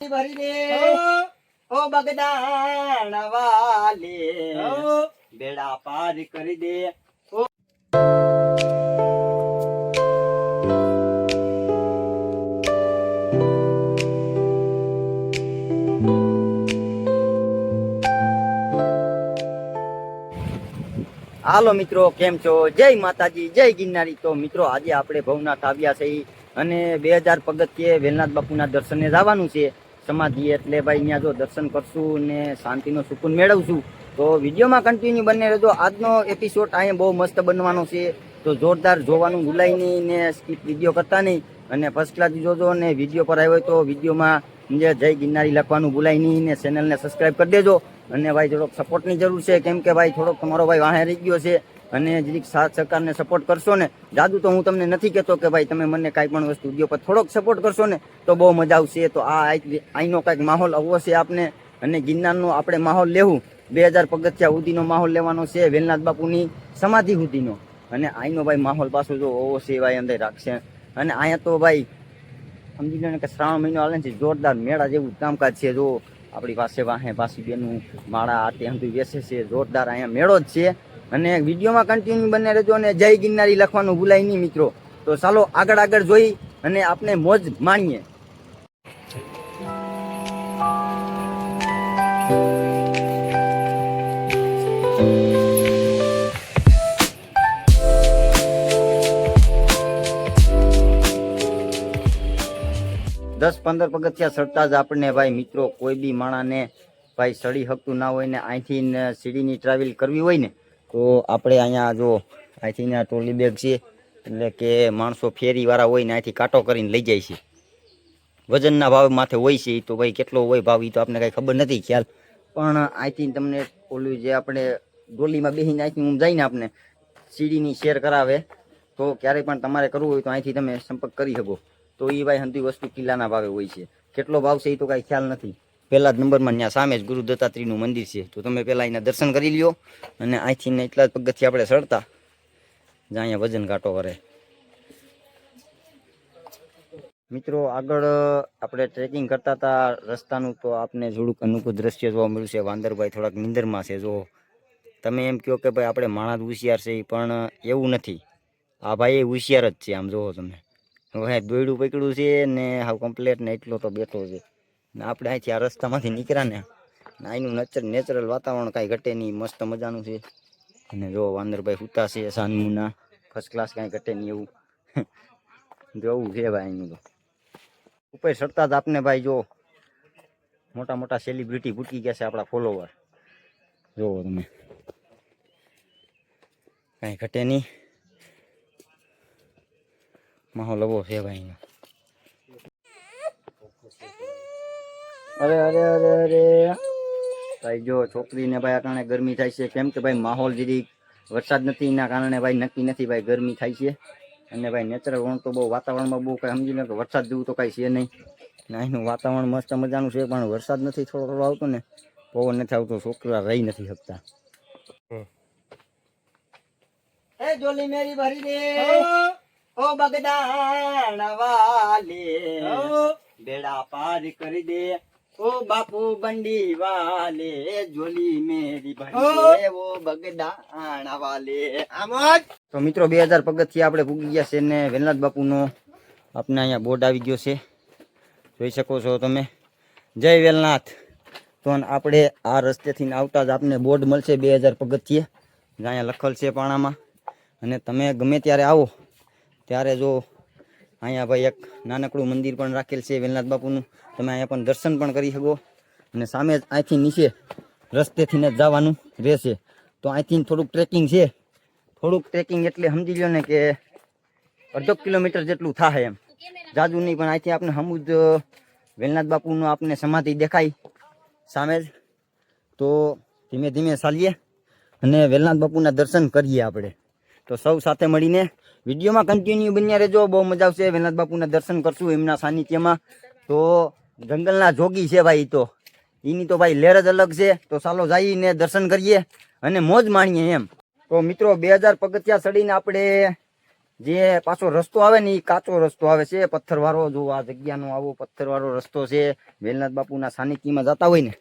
ભરી દે ઓ બગદાણ વાલે બેડા પાર કરી દે હાલો મિત્રો, કેમ છો? જય માતાજી, જય ગિરનારી। તો મિત્રો આજે આપણે ભવનાથ આવ્યા છે અને 2000 પગથિયે વેલનાથ બાપુના દર્શને જવાનું છે સમાધિ, એટલે ભાઈ અહીંયા જો દર્શન કરશું ને શાંતિનો સુકૂન મેળવશું। તો વિડીયોમાં કન્ટિન્યુ બને રહેજો। આજનો એપિસોડ અહીંયા બહુ મસ્ત બનવાનો છે, તો જોરદાર જોવાનું ભૂલાય નહીં ને સ્કીપ વિડીયો કરતા નહીં અને ફર્સ્ટ ક્લાસ જોજો। અને વિડીયો પર આવ્યો તો વિડીયોમાં જય ગિરનારી લખવાનું ભૂલાય નહીં ને ચેનલને સબસ્ક્રાઈબ કરી દેજો। અને ભાઈ થોડોક સપોર્ટની જરૂર છે, કેમ કે ભાઈ થોડોક તમારો ભાઈ વાહે રહી ગયો છે અને જરીક સાથ સરકારને સપોર્ટ કરશો ને, જાદુ તો હું તમને નથી કહેતો કે ભાઈ તમે મને કાંઈ પણ વસ્તુ વિડીયો પર થોડોક સપોર્ટ કરશો ને તો બહુ મજા આવશે। તો અહીંનો કાંઈક માહોલ આવવો છે આપને, અને ગિરનારનો આપણે માહોલ લેવું 2000 પગથિયા સુધીનો માહોલ લેવાનો છે, વેલનાથ બાપુની સમાધિ સુધીનો। અને અહીંનો ભાઈ માહોલ પાછો જો ઓવો છે ભાઈ અંદર રાખશે। અને અહીંયા તો ભાઈ સમજી લો ને કે શ્રાવણ મહિનો આવે છે, જોરદાર મેળા જેવું કામકાજ છે। જો આપણી પાસે વાહે પાછી બેનું માળા આતે હંધું બેસે છે, જોરદાર અહીંયા મેળો જ છે। અને વિડીયોમાં કન્ટિન્યુ બને રહેજો અને જય ગિરનારી લખવાનું ભૂલાય નહીં મિત્રો। તો ચાલો આગળ જોઈ અને આપણે મોજ માણીએ। દસ 15 પગથિયા ચડતા જ આપણને ભાઈ મિત્રો કોઈ બી માણાને ભાઈ ચડી શકતું ના હોય ને અહીંથી સીડીની ટ્રાવેલ કરવી હોય ને તો આપણે અહીંયા જો અહીંથી ટ્રોલી બેગ છે, એટલે કે માણસો ફેરીવાળા હોય ને અહીંથી કાંટો કરીને લઈ જાય છે। વજનના ભાવ માથે હોય છે, તો ભાઈ કેટલો હોય ભાવ એ તો આપણે કાંઈ ખબર નથી ખ્યાલ, પણ અહીંથી તમને ઓલું જે આપણે ડોલીમાં બેસીને અહીંથી હું જઈને આપણે સીડીની શેર કરાવે, તો ક્યારેય પણ તમારે કરવું હોય તો અહીંથી તમે સંપર્ક કરી શકો। તો એ ભાઈ હંધી વસ્તુ કિલ્લાના ભાવે હોય છે, કેટલો ભાવ છે એ તો કાંઈ ખ્યાલ નથી। પહેલા જ નંબરમાં ત્યાં સામે જ ગુરુ દત્તાત્રેયનું મંદિર છે, તો તમે પહેલાં એના દર્શન કરી લ્યો અને અહીંથી ને એટલા જ પગથિયા આપણે ચડતા જ્યાં અહીંયા વજન કાંટો કરે। મિત્રો આગળ આપણે ટ્રેકિંગ કરતા હતા રસ્તાનું, તો આપને થોડુંક અનુકૂળ દ્રશ્ય જોવા મળ્યું છે। વાંદરભાઈ થોડાક નિંદરમાં છે। જો તમે એમ કહો કે ભાઈ આપણે માણસ હોશિયાર છે, પણ એવું નથી, આ ભાઈ હોશિયાર જ છે। આમ જોવો તમે હવે દોયડું પકડ્યું છે ને હાવ કમ્પ્લેટ ને એટલો તો બેઠો છે ને આપણે અહીંથી આ રસ્તામાંથી નીકળ્યા ને અહીંનું નેચરલ વાતાવરણ કાંઈ ઘટે નહીં, મસ્ત મજાનું છે। અને જો વાંદરભાઈ સૂતા છે સાંજમુના, ફર્સ્ટ ક્લાસ કાંઈ ઘટે નહીં એવું જોવું છે ભાઈ અહીંનું। તો ઉપર ચડતા જ આપને ભાઈ જો મોટા મોટા સેલિબ્રિટી ભૂટકી ગયા છે આપણા ફોલોવર, જોવો તમે કાંઈ ઘટે નહીં, માહોલ એવો છે ભાઈ। અરે અરે અરે અરે ભાઈ જો છોકરીને ભાઈ આ ગરમી થાય છે, કેમ કે ભાઈ માહોલ જરી વરસાદ નથી એના કારણે ભાઈ નક્કી નથી ભાઈ ગરમી થાય છે। અને ભાઈ નેચરલ વણ તો બહુ વાતાવરણમાં બહુ કાંઈ સમજી લો કે વરસાદ જેવું તો કાંઈ છે નહીં ને અહીંનું વાતાવરણ મસ્ત મજાનું છે, પણ વરસાદ નથી થોડો આવતો ને પવન નથી આવતો, છોકરા રહી નથી શકતા। એ જોલી મેરી ભરી દે ઓ બગદાણ વાલે બેડા પાર કરી દે ઓ બાપુ બંડી વાલે જોલી મેરી ભરી ઓ બગદાણ વાલે। તો મિત્રો 2000 પગથિયા આપણે પૂગી ગયા છે ને વેલનાથ બાપુનો આપણે અહીંયા બોર્ડ આવી ગયો છે, જોઈ શકો છો તમે, જય વેલનાથ। તો આપણે આ રસ્તેથી આવતા જ આપને બોર્ડ મળશે 2000 પગથિયે, અહીંયા લખેલ છે પાણામાં। અને તમે ગમે ત્યારે આવો ત્યારે જો અહીંયા ભાઈ એક નાનકડું મંદિર પણ રાખેલ છે વેલનાથ બાપુનું, તમે અહીંયા પણ દર્શન પણ કરી શકો। અને સામે જ અહીંથી નીચે રસ્તેથી જ જવાનું રહેશે, તો અહીંથી થોડુંક ટ્રેકિંગ છે, થોડુંક ટ્રેકિંગ એટલે સમજી લો ને કે અડધો કિલોમીટર જેટલું થાય એમ, જાજુ નહીં, પણ અહીંથી આપણે હમુદ વેલનાથ બાપુનું આપણે સમાધિ દેખાય સામે જ, તો ધીમે ધીમે ચાલીએ અને વેલનાથ બાપુના દર્શન કરીએ આપણે। તો સૌ સાથે મળીને વિડીયોમાં કન્ટિન્યુ બન્યા રહેજો, બહુ મજા આવશે। વેલનાથ બાપુના દર્શન કરશું એમના સાનિધ્યમાં। તો જંગલના જોગી છે ભાઈ, તો એની તો ભાઈ લહેર જ અલગ છે। તો ચાલો જઈને દર્શન કરીએ અને મોજ માણીએ એમ। તો મિત્રો 2000 પગથિયા ચડીને આપણે જે પાછો રસ્તો આવે ને એ કાચો રસ્તો આવે છે, પથ્થરવાળો. જો આ જગ્યાનો આવો પથ્થરવાળો રસ્તો છે. વેલનાથ બાપુના સાનિધ્યમાં જતા હોય ને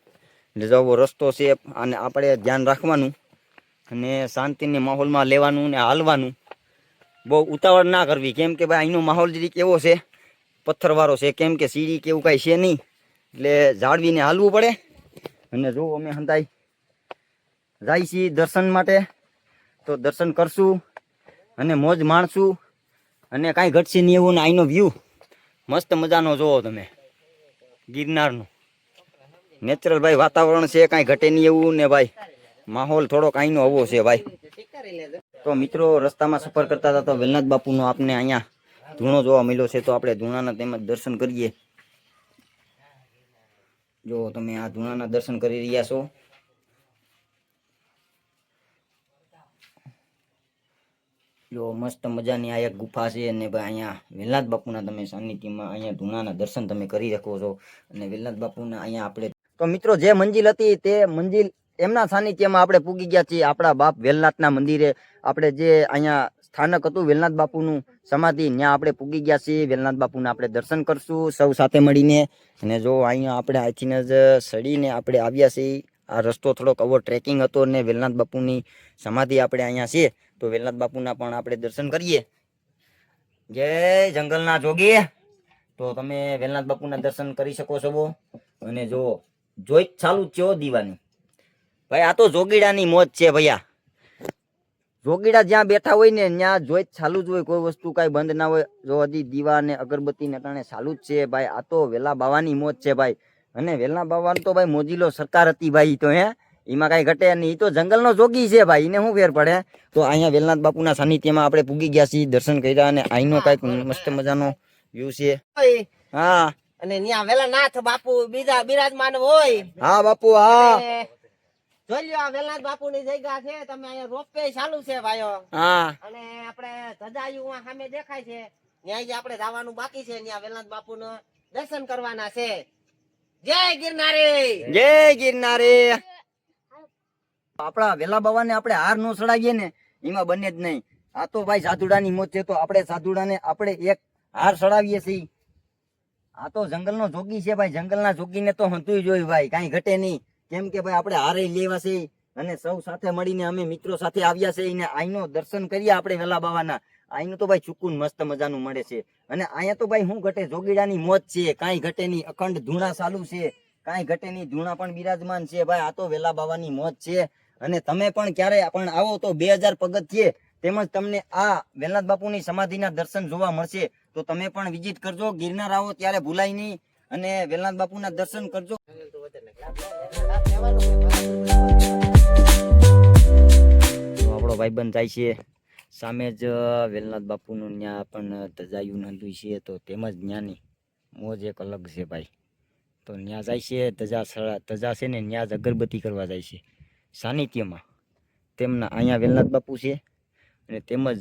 એટલે જો આવો રસ્તો છે, અને આપણે ધ્યાન રાખવાનું અને શાંતિની માહોલમાં લેવાનું ને હાલવાનું. બહુ ઉતાવળ ના કરવી, કેમ કે ભાઈ અહીંનો માહોલ જરીક એવો છે, પથ્થરવાળો છે, કેમ કે સીડી કે એવું કાંઈ છે નહીં, એટલે જાળવીને હાલવું પડે. અને જો અમે હંતાઈ જાય છીએ દર્શન માટે, તો દર્શન કરશું અને મોજ માણશું, અને કાંઈ ઘટશે નહીં એવું. ને અહીંનો વ્યૂ મસ્ત મજાનો જોવો તમે, ગિરનારનું નેચરલ ભાઈ વાતાવરણ છે, કાંઈ ઘટે નહીં એવું. ને ભાઈ માહોલ થોડોક અહીંનો આવો છે ભાઈ. તો મિત્રો રસ્તામાં સફર કરતા હતા તો વેલનાથ બાપુનો આપણે અહીંયા ધૂણો જોવા મળ્યો છે, તો આપણે ધૂણાના તેમજ દર્શન કરીએ. જો તમે આ ધૂણાના દર્શન કરી રહ્યા છો. જો મસ્ત મજાની આ એક ગુફા છે, અને ભાઈ અહીંયા વેલનાથ બાપુના તમે સાનિધ્યમાં અહીંયા ધૂણાના દર્શન તમે કરી શકો છો. અને વેલનાથ બાપુના અહીંયા આપણે તો મિત્રો જે મંજિલ હતી તે મંજિલ એમના સાનિધ્યમાં આપણે પૂગી ગયા છીએ, આપણા બાપ વેલનાથના મંદિરે. આપણે જે અહીંયા સ્થાનક હતું વેલનાથ બાપુનું સમાધિ, ત્યાં આપણે પૂગી ગયા છીએ. વેલનાથ બાપુના આપણે દર્શન કરશું સૌ સાથે મળીને. અને જો અહીંયા આપણે અહીંથી જ સડીને આપણે આવ્યા છીએ. આ રસ્તો થોડોક અવો ટ્રેકિંગ હતો, ને વેલનાથ બાપુની સમાધિ આપણે અહીંયા છે, તો વેલનાથ બાપુના પણ આપણે દર્શન કરીએ. જય જંગલના જોગી. તો તમે વેલનાથ બાપુના દર્શન કરી શકો છો. અને જો જોઈ ચાલુ જ છે દીવાની ભાઈ, આ તો જોગીડાની મોજ છે ભૈયા. જોગીડા જ્યાં બેઠા હોય ને ત્યાં જોઈ ચાલુ જ હોય, કોઈ વસ્તુ કાંઈ બંધ ના હોય. જો હજી દીવા ને અગરબત્તી ને ટાણે ચાલુ જ છે ભાઈ. આ તો વેલા બાવાની મોજ છે ભાઈ. અને વેલા બાવાનું તો ભાઈ મોજીલો સરકાર હતી ભાઈ, તો એમાં કાંઈ ઘટે નહીં. તો જંગલનો જોગી છે ભાઈ, એને શું ફેર પડે. તો અહીંયા વેલનાથ બાપુના સાનિધ્યમાં આપણે પૂગી ગયા છીએ, દર્શન કર્યા, અને અહીંનો કાંઈક મસ્ત મજાનો વ્યૂ છે. હા, અને ત્યાં વેલાનાથ બાપુ બીજા બિરાજમાન હોય. હા બાપુ, હા જોઈ લ્યો આ વેલનાથ બાપુ ની જગ્યા છે. તમે અહીંયા રોપવે ચાલુ છે ભાઈઓ. હા, અને આપણે ધજાયું સામે દેખાય છે, ત્યાં જ આપણે જવાનું બાકી છે. ત્યાં વેલનાથ બાપુ નું દર્શન કરવાના છે. જય ગિરનારી, જય ગિરનારી. આપણા વેલા બાવાને આપણે હાર નો ચડાવીએ ને એમાં બને જ નહીં. આ તો ભાઈ સાધુડાની મોજ છે, તો આપણે સાધુડાને આપણે એક હાર ચડાવીએ છીએ. આ તો જંગલનો જોગી છે ભાઈ, જંગલના જોગીને તો હંતુય જોઈ ભાઈ, કાંઈ ઘટે નહીં. કેમ કે ભાઈ આપણે હારે લેવા છે, અને સૌ સાથે મળીને અમે મિત્રો સાથે આવ્યા છે. એને અહીંનો દર્શન કરીએ આપણે વેલા બાવાના. અહીંનું તો ભાઈ ચૂકુન મસ્ત મજાનું મળે છે. અને અહીંયા તો ભાઈ શું ઘટે, જોગીડાની મોજ છે, કાંઈ ઘટે નહીં. અખંડ ધૂણા ચાલુ છે, કાંઈ ઘટે નહીં. ધૂણા પણ બિરાજમાન છે ભાઈ. આ તો વેલા બાવાની મોજ છે. અને તમે પણ ક્યારે પણ આવો તો 2000 પગથિયે તેમજ તમને આ વેલનાથ બાપુની સમાધિના દર્શન જોવા મળશે. તો તમે પણ વિઝિટ કરજો. ગિરનાર આવો ત્યારે ભૂલાય નહીં, અને વેલનાથ બાપુના દર્શન કરજો. આપણો ભાઈબંધ જાય છે સામે જ વેલનાથ બાપુનું, ત્યાં પણ ધજાયું નંદુય છે, તો તેમજ ત્યાંની મોજ એક અલગ છે ભાઈ. તો ત્યાં જાય છે ધજા છે ને, ત્યાં જ અગરબત્તી કરવા જાય છે સાનિધ્યમાં તેમના. અહીંયા વેલનાથ બાપુ છે, અને તેમજ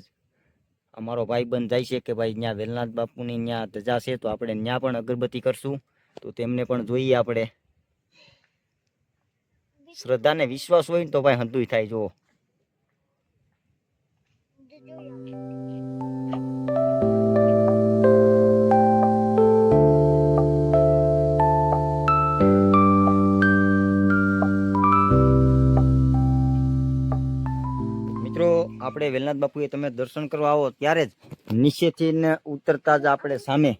અમારો ભાઈબંધ જાય છે કે ભાઈ ત્યાં વેલનાથ બાપુની ત્યાં ધજા છે, તો આપણે ત્યાં પણ અગરબત્તી કરશું. તો તેમને પણ જોઈએ આપણે. શ્રદ્ધા ને વિશ્વાસ હોય ને તો ભાઈ હંતુય થાય. જો મિત્રો આપણે વેલનાથ બાપુએ તમે દર્શન કરવા આવો ત્યારે જ નીચેથી ને ઉતરતા જ આપણે સામે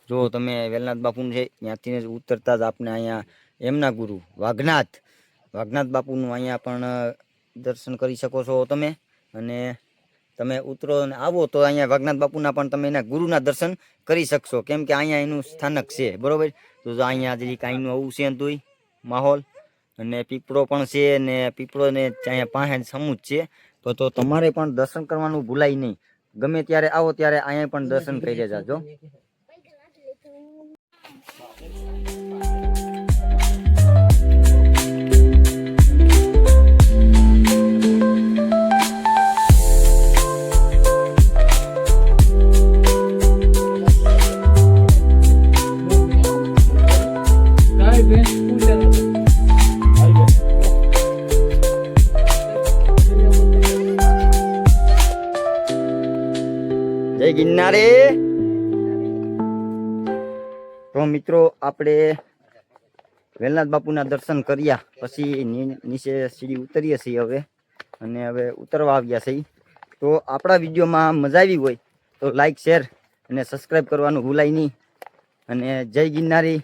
જો તમે વેલનાથ બાપુનું છે, ત્યાંથી જ ઉતરતા જ આપણે અહીંયા એમના ગુરુ વાઘનાથ બાપુનું અહીંયા પણ દર્શન કરી શકો છો તમે. અને તમે ઉતરો અને આવો તો અહીંયા વાઘનાથ બાપુના પણ તમે એના ગુરુના દર્શન કરી શકશો, કેમ કે અહીંયા એનું સ્થાનક છે, બરોબર. તો અહીંયા જરી કાંઈનું આવું છે તોય માહોલ, અને પીપળો પણ છે, ને પીપળો ને અહીંયા પાસે સમૂહ છે. તો તમારે પણ દર્શન કરવાનું ભૂલાય નહીં. ગમે ત્યારે આવો ત્યારે અહીંયા પણ દર્શન કરી જાજો. ગિરનારે. તો મિત્રો આપણે વેલનાથ બાપુના દર્શન કર્યા પછી નીચે સીડી ઉતરીએ છીએ હવે, અને હવે ઉતરવા આવ્યા છીએ. તો આપણા વિડીયોમાં મજા આવી હોય તો લાઈક, શેર અને સબસ્ક્રાઈબ કરવાનું ભૂલાય નહીં. અને જય ગિરનારી.